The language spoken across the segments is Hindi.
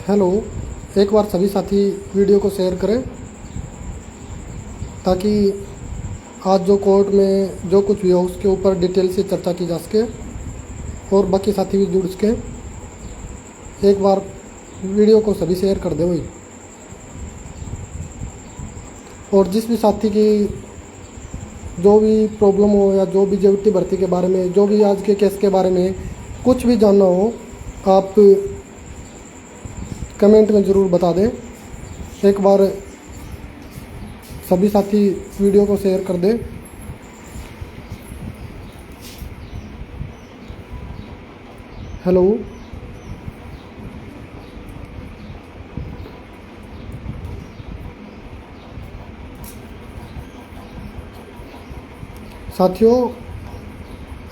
हेलो। एक बार सभी साथी वीडियो को शेयर करें ताकि आज जो कोर्ट में जो कुछ भी हो उसके ऊपर डिटेल से चर्चा की जा सके और बाकी साथी भी जुड़ सकें। एक बार वीडियो को सभी शेयर कर दे भाई। और जिस भी साथी की जो भी प्रॉब्लम हो या जो भी जेवीटी भर्ती के बारे में, जो भी आज के केस के बारे में कुछ भी जानना हो, आप कमेंट में ज़रूर बता दें। एक बार सभी साथी वीडियो को शेयर कर दें। हेलो। साथियों,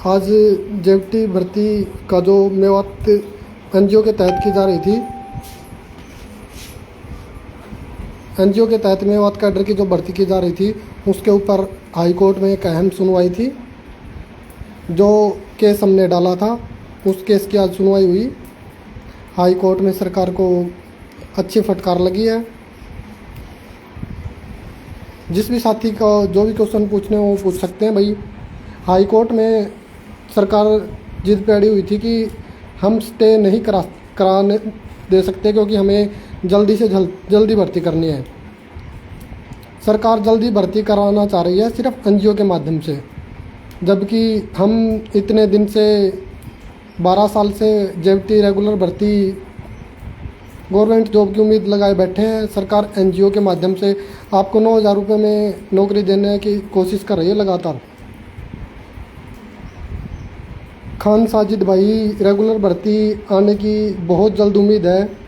आज जेवीटी भर्ती का जो मेवात एनजीओ के तहत की जा रही थी, एनजीओ के तहत मेवात कैडर की जो भर्ती की जा रही थी उसके ऊपर हाई कोर्ट में एक अहम सुनवाई थी। जो केस हमने डाला था उस केस की आज सुनवाई हुई। हाई कोर्ट में सरकार को अच्छी फटकार लगी है। जिस भी साथी का जो भी क्वेश्चन पूछने हो वो पूछ सकते हैं भाई। हाई कोर्ट में सरकार जिद पे अड़ी हुई थी कि हम स्टे नहीं कराने दे सकते क्योंकि हमें जल्दी से जल्दी भर्ती करनी है। सरकार जल्दी भर्ती कराना चाह रही है सिर्फ एनजीओ के माध्यम से, जबकि हम इतने दिन से 12 साल से जेवीटी रेगुलर भर्ती गवर्नमेंट जॉब की उम्मीद लगाए बैठे हैं। सरकार एनजीओ के माध्यम से आपको 9,000 रुपये में नौकरी देने की कोशिश कर रही है लगातार। खान साजिद भाई, रेगुलर भर्ती आने की बहुत जल्द उम्मीद है।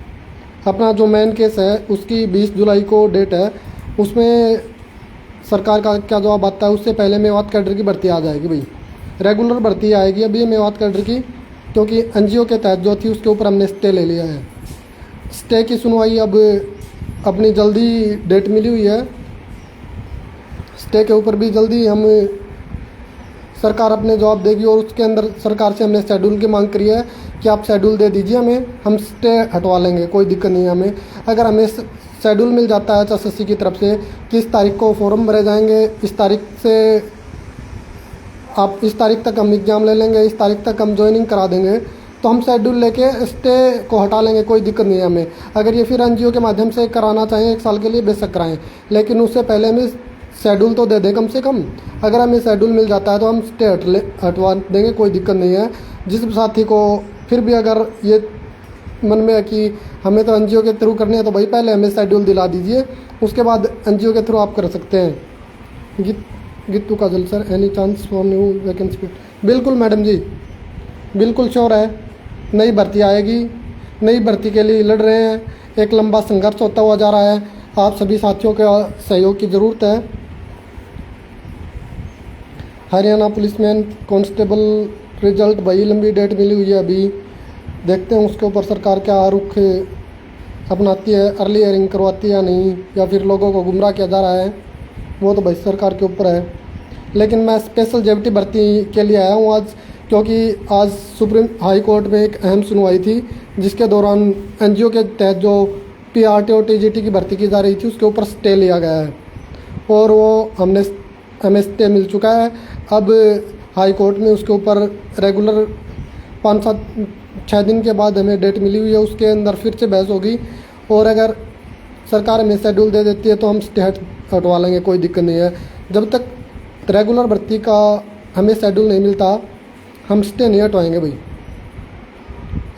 अपना जो मेन केस है उसकी 20 जुलाई को डेट है, उसमें सरकार का क्या जवाब आता है उससे पहले मेवात कैडर की भर्ती आ जाएगी भाई। रेगुलर भर्ती आएगी अभी मेवात कैडर की, क्योंकि एनजीओ के तहत जो थी उसके ऊपर हमने स्टे ले लिया है। स्टे की सुनवाई अब अपनी जल्दी डेट मिली हुई है। स्टे के ऊपर भी जल्दी हम सरकार अपने जवाब देगी और उसके अंदर सरकार से हमने शेड्यूल की मांग करी है कि आप शेड्यूल दे दीजिए हमें, हम स्टे हटवा लेंगे, कोई दिक्कत नहीं है हमें। अगर हमें शेड्यूल मिल जाता है एचएसएससी की तरफ से कि इस तारीख को फॉर्म भरे जाएंगे, इस तारीख से आप इस तारीख तक हम एग्ज़ाम ले लेंगे, इस तारीख तक हम ज्वाइनिंग करा देंगे, तो हम शेड्यूल लेके स्टे को हटा लेंगे, कोई दिक्कत नहीं है हमें। अगर ये फिर एनजीओ के माध्यम से कराना चाहें 1 साल के लिए बेशक कराएं, लेकिन उससे पहले हमें शेड्यूल तो दे दें कम से कम। अगर हमें शेड्यूल मिल जाता है तो हम स्टे हटवा देंगे, कोई दिक्कत नहीं है। जिस साथी को फिर भी अगर ये मन में है कि हमें तो एनजीओ के थ्रू करनी है तो भाई पहले हमें शेड्यूल दिला दीजिए, उसके बाद एनजीओ के थ्रू आप कर सकते हैं। Geetu Kajal sir, any chance for new vacancy? बिल्कुल मैडम जी, बिल्कुल श्योर है। नई भर्ती आएगी, नई भर्ती के लिए लड़ रहे हैं। एक लंबा संघर्ष होता हुआ जा रहा है। आप सभी साथियों के सहयोग की ज़रूरत है। हरियाणा पुलिसमैन कांस्टेबल रिजल्ट भाई लंबी डेट मिली हुई है अभी, देखते हैं उसके ऊपर सरकार क्या रुख अपनाती है, अर्ली हियरिंग करवाती है या नहीं, या फिर लोगों को गुमराह किया जा रहा है, वो तो भाई सरकार के ऊपर है। लेकिन मैं स्पेशल जेवीटी भर्ती के लिए आया हूँ आज, क्योंकि आज सुप्रीम हाई कोर्ट में एक अहम सुनवाई थी जिसके दौरान एनजीओ के तहत जो पीआरटी और टीजीटी की भर्ती की जा रही थी उसके ऊपर स्टे लिया गया है और वो हमें स्टे मिल चुका है। अब हाई कोर्ट में उसके ऊपर रेगुलर 5-6 दिन के बाद हमें डेट मिली हुई है, उसके अंदर फिर से बहस होगी और अगर सरकार हमें शेड्यूल दे देती है तो हम स्टे हटवा लेंगे, कोई दिक्कत नहीं है। जब तक रेगुलर भर्ती का हमें शेड्यूल नहीं मिलता हम स्टे नहीं हटवाएंगे भाई।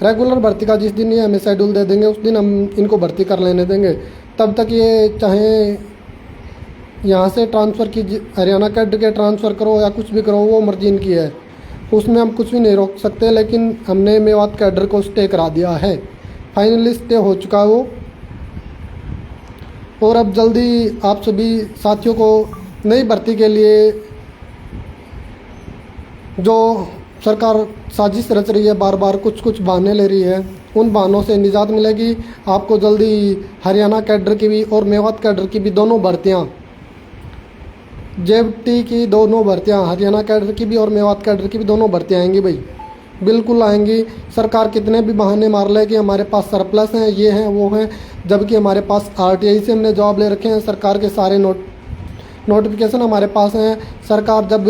रेगुलर भर्ती का जिस दिन ये हमें शेड्यूल दे देंगे उस दिन हम इनको भर्ती कर लेने देंगे। तब तक ये चाहे यहाँ से ट्रांसफ़र की हरियाणा कैडर के ट्रांसफ़र करो या कुछ भी करो, वो मर्जी इनकी है, उसमें हम कुछ भी नहीं रोक सकते। लेकिन हमने मेवात कैडर को स्टे करा दिया है, फाइनली स्टे हो चुका है वो। और अब जल्दी आप सभी साथियों को नई भर्ती के लिए जो सरकार साजिश रच रही है, बार बार कुछ बहाने ले रही है, उन बहानों से निजात मिलेगी आपको जल्दी। हरियाणा कैडर की भी और मेवात कैडर की भी दोनों भर्तियाँ, जेवीटी की दोनों भर्तियाँ, हरियाणा कैडर की भी और मेवात कैडर की भी दोनों भर्तियाँ आएंगी भाई। बिल्कुल आएंगी। सरकार कितने भी बहाने मार ले कि हमारे पास सरप्लस हैं, ये हैं वो हैं, जबकि हमारे पास आरटीआई से हमने जॉब ले रखे हैं। सरकार के सारे नोटिफिकेशन हमारे पास हैं। सरकार जब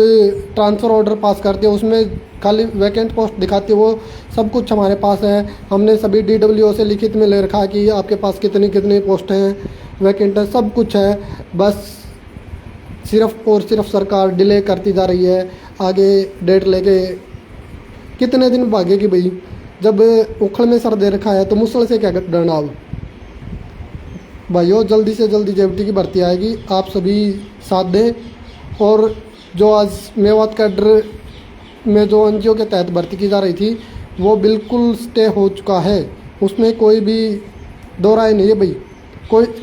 ट्रांसफ़र ऑर्डर पास करती है उसमें खाली वैकेंट पोस्ट दिखाती है, वो सब कुछ हमारे पास है। हमने सभी DWO से लिखित में ले रखा है कि आपके पास कितनी कितनी पोस्ट हैं, वैकेंट है, सब कुछ है। बस सिर्फ और सिर्फ सरकार डिले करती जा रही है, आगे डेट लेके कितने दिन भागेगी भाई। जब उखड़ में सर दे रखा है तो मुसल से क्या डरना। अब भाइयों जल्दी से जल्दी जेबीटी की भर्ती आएगी, आप सभी साथ दें। और जो आज मेवात कैडर में जो NGO के तहत भर्ती की जा रही थी वो बिल्कुल स्टे हो चुका है, उसमें कोई भी दो राय नहीं है भाई।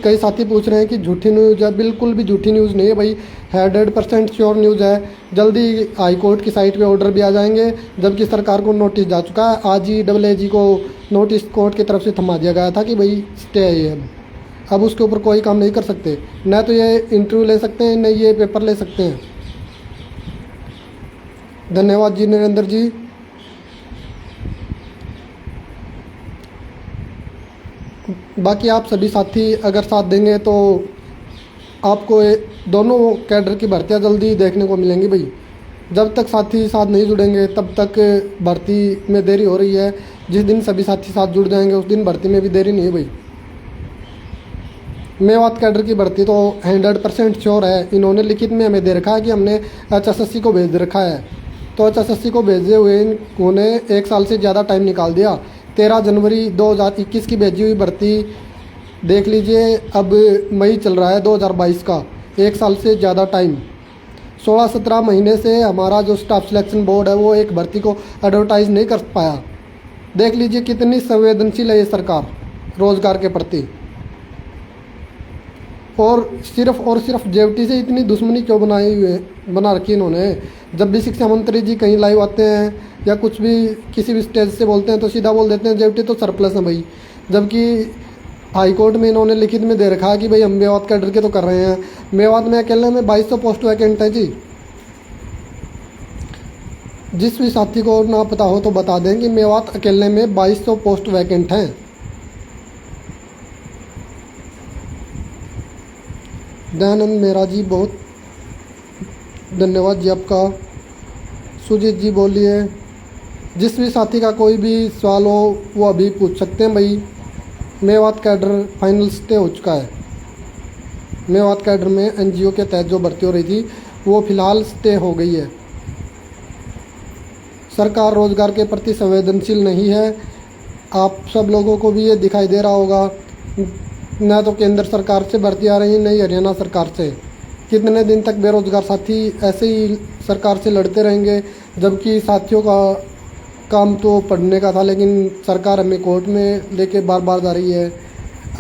कई साथी पूछ रहे हैं कि झूठी न्यूज़ है, बिल्कुल भी झूठी न्यूज़ नहीं है भाई, 100% श्योर न्यूज़ है। जल्दी हाई कोर्ट की साइट पे ऑर्डर भी आ जाएंगे, जबकि सरकार को नोटिस जा चुका है। आज ही AAG को नोटिस कोर्ट की तरफ से थमा दिया गया था कि भाई स्टे है ये। अब उसके ऊपर कोई काम नहीं कर सकते, न तो ये इंटरव्यू ले सकते हैं, न ये पेपर ले सकते हैं। धन्यवाद जी नरेंद्र जी। बाकी आप सभी साथी अगर साथ देंगे तो आपको दोनों कैडर की भर्तियां जल्दी देखने को मिलेंगी भाई। जब तक साथी साथ नहीं जुड़ेंगे तब तक भर्ती में देरी हो रही है। जिस दिन सभी साथी साथ जुड़ जाएंगे उस दिन भर्ती में भी देरी नहीं है भाई। मेवात कैडर की भर्ती तो 100% श्योर है। इन्होंने लिखित में हमें दे रखा है कि हमने HSSC को भेज रखा है, तो HSSC को भेजे हुए इन्होंने 1 साल से ज़्यादा टाइम निकाल दिया। 13 जनवरी 2021 की भेजी हुई भर्ती देख लीजिए, अब मई चल रहा है 2022 का, 1 साल से ज़्यादा टाइम। 16-17 महीने से हमारा जो स्टाफ सिलेक्शन बोर्ड है वो एक भर्ती को एडवर्टाइज नहीं कर पाया। देख लीजिए कितनी संवेदनशील है ये सरकार रोज़गार के प्रति। और सिर्फ जेबीटी से इतनी दुश्मनी क्यों बना रखी इन्होंने। जब भी शिक्षा मंत्री जी कहीं लाइव आते हैं या कुछ भी किसी भी स्टेज से बोलते हैं तो सीधा बोल देते हैं जेबीटी तो सरप्लस है भाई, जबकि हाई कोर्ट में इन्होंने लिखित में दे रखा है कि भाई हम मेवात कैडर के तो कर रहे हैं। मेवात में अकेले में 2200 पोस्ट वैकेंट है जी। जिस भी साथी को ना पता हो तो बता दें कि मेवात अकेले में 2200 पोस्ट वैकेंट हैं। दयानंद मेहरा जी बहुत धन्यवाद जी आपका। सुजीत जी बोलिए। जिस भी साथी का कोई भी सवाल हो वो अभी पूछ सकते हैं भाई। मेवात कैडर फाइनल स्टे हो चुका है। मेवात कैडर में NGO के तहत जो भर्ती हो रही थी वो फ़िलहाल स्टे हो गई है। सरकार रोज़गार के प्रति संवेदनशील नहीं है। आप सब लोगों को भी ये दिखाई दे रहा होगा। न तो केंद्र सरकार से भर्ती आ रही है, न ही हरियाणा सरकार से। कितने दिन तक बेरोजगार साथी ऐसे ही सरकार से लड़ते रहेंगे, जबकि साथियों का काम तो पढ़ने का था, लेकिन सरकार हमें कोर्ट में लेके बार बार जा रही है।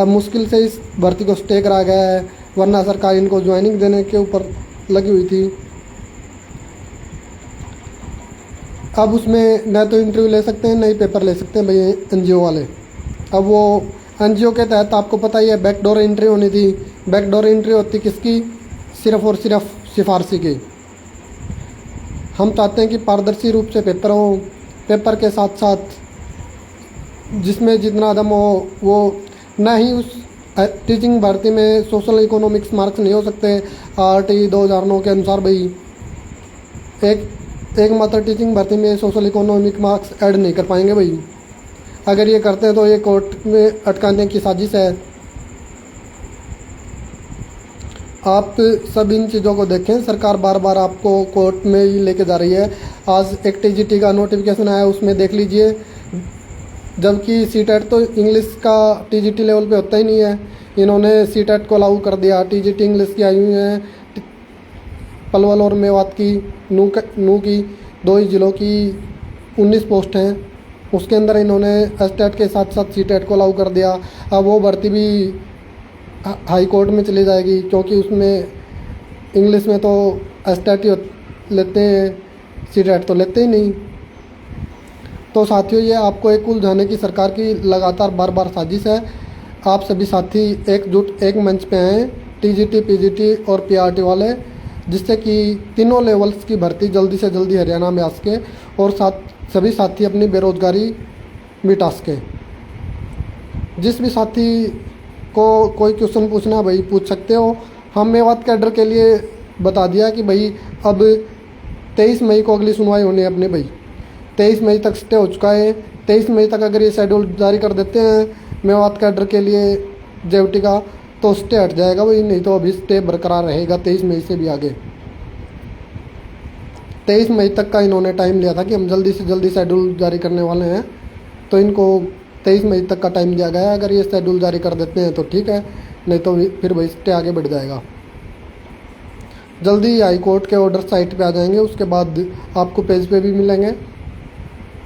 अब मुश्किल से इस भर्ती को स्टे करा गया है, वरना सरकार इनको ज्वाइनिंग देने के ऊपर लगी हुई थी। अब उसमें न तो इंटरव्यू ले सकते हैं, न ही पेपर ले सकते हैं भाई NGO वाले। अब वो NGO के तहत आपको पता ही है बैकडोर एंट्री होनी थी। बैकडोर एंट्री होती किसकी? सिर्फ और सिर्फ सिफारशी की। हम चाहते हैं कि पारदर्शी रूप से पेपर हो, पेपर के साथ साथ जिसमें जितना दम हो वो, न ही उस टीचिंग भर्ती में सोशल इकोनॉमिक्स मार्क्स नहीं हो सकते RT 2009 के अनुसार भाई। एक मात्र टीचिंग भर्ती में सोशल इकोनॉमिक मार्क्स ऐड नहीं कर पाएंगे भाई। अगर ये करते हैं तो ये कोर्ट में अटकाने की साजिश है। आप सब इन चीज़ों को देखें, सरकार बार बार आपको कोर्ट में ही लेके जा रही है। आज एक TGT का नोटिफिकेशन आया, उसमें देख लीजिए, जबकि CTET तो इंग्लिश का TGT लेवल पे होता ही नहीं है, इन्होंने CTET को लागू कर दिया। TGT इंग्लिश की आई हुई हैं, पलवल और मेवात की, नू की 2 ही जिलों की 19 पोस्ट हैं। उसके अंदर इन्होंने STET के साथ साथ CTET को लागू कर दिया। अब वो भर्ती भी हाई कोर्ट में चली जाएगी, क्योंकि उसमें इंग्लिश में तो STET ही लेते हैं, CTET तो लेते ही नहीं। तो साथियों, ये आपको एक उलझाने की सरकार की लगातार बार बार साजिश है। आप सभी साथी एकजुट एक मंच पे आएँ, TGT, PGT और PRT वाले, जिससे कि तीनों लेवल्स की भर्ती जल्दी से जल्दी हरियाणा में आ सके और सभी साथी अपनी बेरोजगारी मिटा सकें। जिस भी साथी को कोई क्वेश्चन पूछना है भाई पूछ सकते हो। हम मेवात कैडर के लिए बता दिया कि भाई अब 23 मई को अगली सुनवाई होनी है अपने भाई। 23 मई तक स्टे हो चुका है। 23 मई तक अगर ये शेड्यूल जारी कर देते हैं मेवात कैडर के लिए जेवटी का तो स्टे हट जाएगा भाई, नहीं तो अभी स्टे बरकरार रहेगा 23 मई से भी आगे। 23 मई तक का इन्होंने टाइम लिया था कि हम जल्दी से जल्दी शेड्यूल जारी करने वाले हैं, तो इनको 23 मई तक का टाइम दिया गया है। अगर ये शेड्यूल जारी कर देते हैं तो ठीक है, नहीं तो फिर भाई स्टे आगे बढ़ जाएगा। जल्दी हाई कोर्ट के ऑर्डर साइट पे आ जाएंगे, उसके बाद आपको पेज पे भी मिलेंगे,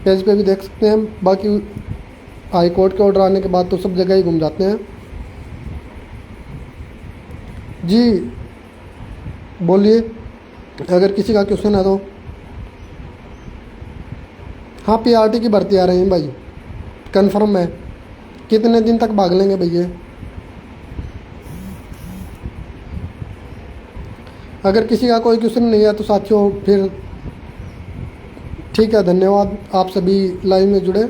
पेज पे भी देख सकते हैं। बाकी हाई कोर्ट के ऑर्डर आने के बाद तो सब जगह ही घूम जाते हैं। जी बोलिए, अगर किसी का क्वेश्चन है तो। हाँ पीआरटी की भर्ती आ रही है भाई, कंफर्म है। कितने दिन तक भाग लेंगे भैया? अगर किसी का कोई क्वेश्चन नहीं है तो साथियों फिर ठीक है, धन्यवाद आप सभी लाइव में जुड़े।